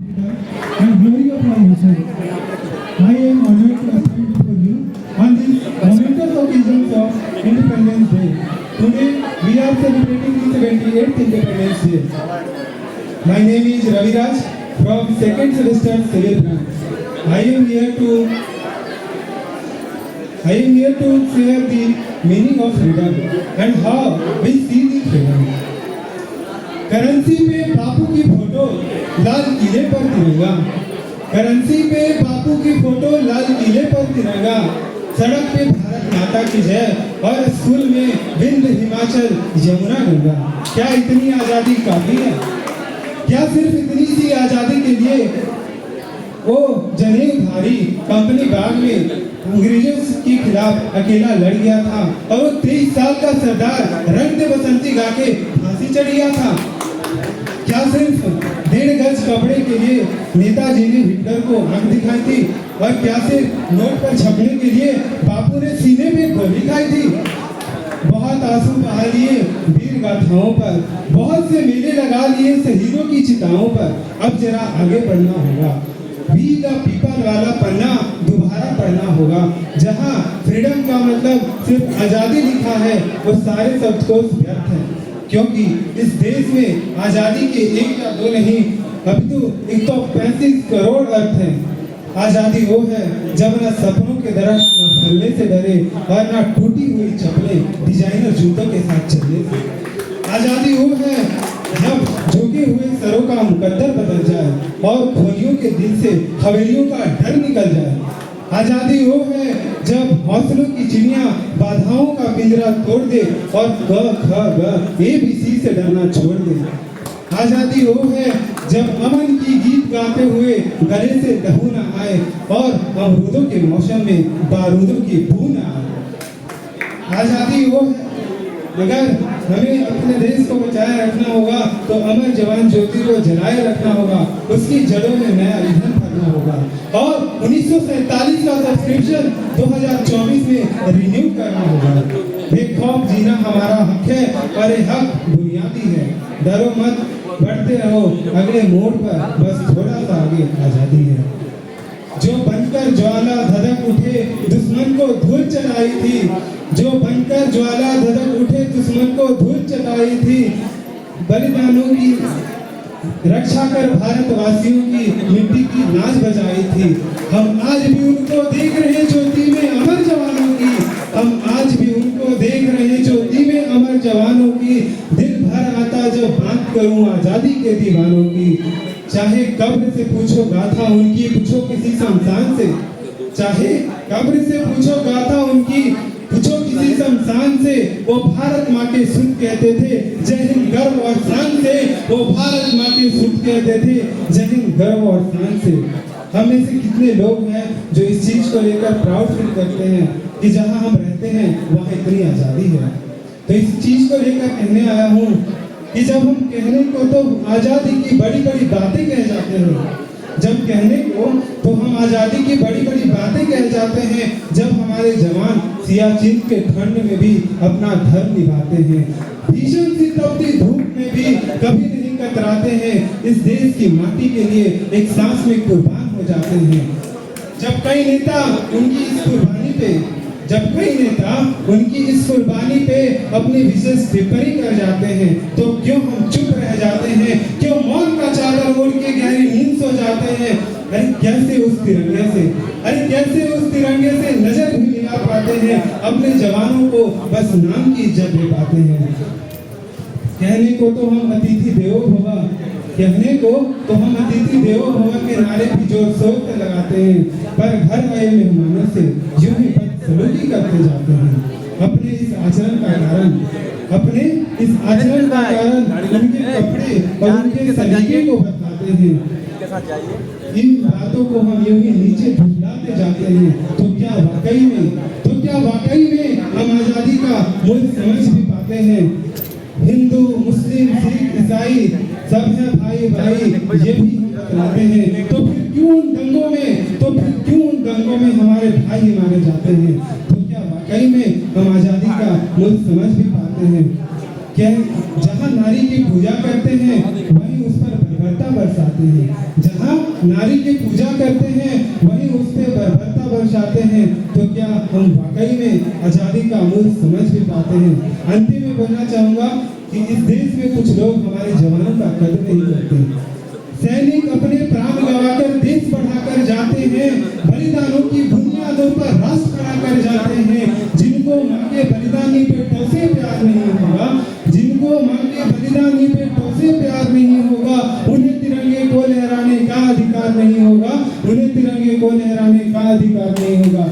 and glory of our nation. I am honored to stand before you on this momentous occasion of Independence Day. Today we are celebrating the 78th Independence Day. My name is Ravi Raj from 2nd semester Civil Branch. I am here to share the meaning of freedom and how we see the freedom. Currency पे बापू की photo, लाल किले पर तिरंगा। Currency पे बापू की photo, लाल किले पर तिरंगा। सड़क पे भारत माता की जय और स्कूल में विंध्य हिमाचल यमुना गंगा। क्या इतनी आजादी काफी है? क्या सिर्फ इतनी सी आजादी के लिए वो जनेऊधारी कंपनी बाग में अंग्रेजों के खिलाफ अकेला लड़ गया था और वो 23 साल का सरदार रंग दे बसंती गा के फांसी चढ़ गया था? क्या सिर्फ 1.5 गज कपड़े के लिए नेताजी ने हिटलर को आंख दिखाई थी? और क्या सिर्फ नोट पर छपने के लिए बापू ने सीने पे गोली खाई थी? बहुत आंसू बहा लिए वीर गाथाओं पर, बहुत से मेले लगा लिए शहीदों की चिताओं पर। अब जरा आगे बढ़ना होगा, वी द पीपल वाला पन्ना दोबारा पढ़ना होगा। जहां फ्रीडम का मतलब सिर्फ आजादी लिखा है, वो सारे शब्दकोश व्यर्थ हैं, क्योंकि इस देश में आजादी के 1 या 2 नहीं, अभी तो 135 करोड़ अर्थ हैं। आजादी वो है जब न सपनों के दरख्त न फलने से डरे और न टूटी हुई चप्पलें डिजाइनर जूतों के साथ चलने से। आजादी वो है जब झुके हुए सरों का मुकद्दर बदल जाए और खोलियों के दिल से हवेलियों का डर निकल जाए। आजादी वो है जब हौसलों की चिड़िया बाधाओं का पिंजरा तोड़ दे और क ख ग ABC से डरना छोड़ दे। आजादी वो है जब अमन की गीत गाते हुए गले से लहू न आए और अमरूदों के मौसम में बारूदों की बू न आए। आजादी वो है अगर हमें अपने देश को बचाए रखना होगा तो अमर जवान ज्योति को जलाए रखना होगा, उसकी जड़ों में नया ईंधन भरना होगा और 1947 का सब्सक्रिप्शन 2024 में रिन्यू करना होगा। बेखौफ जीना हमारा हक है और ये हक बुनियादी है। डरो मत, बढ़ते रहो अगले मोड़ पर, बस थोड़ा सा आगे आजादी है। जो बनकर ज्वाला धधक उठे दुश्मन को धूल चढ़ाई थी, जो बनकर ज्वाला धधक उठे दुश्मन को धूल चढ़ाई थी, बलिदानों की रक्षा कर भारतवासियों की मिट्टी की नाच बजाई थी। हम आज भी उनको देख रहे ज्योति में अमर जवानों की, हम आज भी उनको देख रहे ज्योति में अमर जवानों की। दिल भर आता जब बात करूं आजादी के दीवानों की। चाहे कब्र से पूछो गाथा उनकी, पूछो किसी शमशान से। चाहे कब्र से पूछो गाथा उनकी, पूछो किसी शमशान से। वो भारत माँ के सुध कहते थे जय हिंद गर्व और शान से। वो भारत माँ के सुध कहते थे जय हिंद गर्व और शान से। हम में से कितने लोग हैं जो इस चीज को लेकर प्राउड फील करते हैं कि जहाँ हम रहते हैं वहाँ इतनी आजादी है। तो इस चीज को लेकर कहने आया हूँ कि जब हम कहने को तो आजादी की बड़ी बड़ी बातें कह जाते हैं, जब कहने को तो हम आजादी की बड़ी बड़ी बातें कह जाते हैं, जब हमारे जवान सियाचिन के ठंड में भी अपना धर्म निभाते हैं, भीषण सी तपती धूप में भी कभी नहीं कतराते हैं, इस देश की माटी के लिए एक सांस में कुर्बान हो जाते हैं। जब कई नेता उनकी इस कुर्बानी पे अपनी विशेष टिप्पणी कर जाते हैं, तो क्यों हम चुप रह जाते हैं? क्यों मौन का चादर ओढ़ के गहरी नींद सो जाते हैं? अरे कैसे उस तिरंगे से नजर भी मिला पाते हैं? अपने जवानों को बस नाम की इज्जत दे पाते हैं। कहने को तो हम अतिथि देवो भव, के नारे भी जोर शोर से लगाते हैं, पर घर आए मेहमानों से यूं ही बदसलूकी करते जाते हैं। अपने इस आचरण का कारण उनके कपड़े और उनके सलीके को बताते हैं। इन बातों को हम यूं ही नीचे झुलाते जाते हैं। तो क्या वाकई में हम आजादी का मूल्य समझ भी पाते हैं? हिंदू मुस्लिम सिख ईसाई सब है भाई भाई, ये भी हम बतलाते हैं। तो फिर क्यों उन दंगों में हमारे भाई मारे जाते हैं? तो क्या वाकई में हम आजादी का मूल्य समझ भी पाते हैं? क्या जहाँ नारी की पूजा करते हैं वहीं उस पर बर्बरता बरसाते हैं, जहाँ नारी की पूजा करते हैं, वहीं उस पे बर्बरता बरसाते हैं, तो क्या हम वाकई में आजादी का मूल्य समझ भी पाते हैं? अंतिम में बोलना चाहूंगा कि इस देश में कुछ लोग हमारे जवानों का कदर नहीं करते। सैनिक अपने प्राण गंवाकर देश बढ़ाकर जाते हैं, बलिदानों की बुनियादों पर राष्ट्र खड़ा कर जाते हैं। जिनको मां के बलिदानी पे टोसे प्यार नहीं होगा, जिनको मां के बलिदानी पे टोसे प्यार नहीं होगा, उन्हें तिरंगे को लहराने का अधिकार नहीं होगा, उन्हें तिरंगे को लहराने का अधिकार नहीं होगा।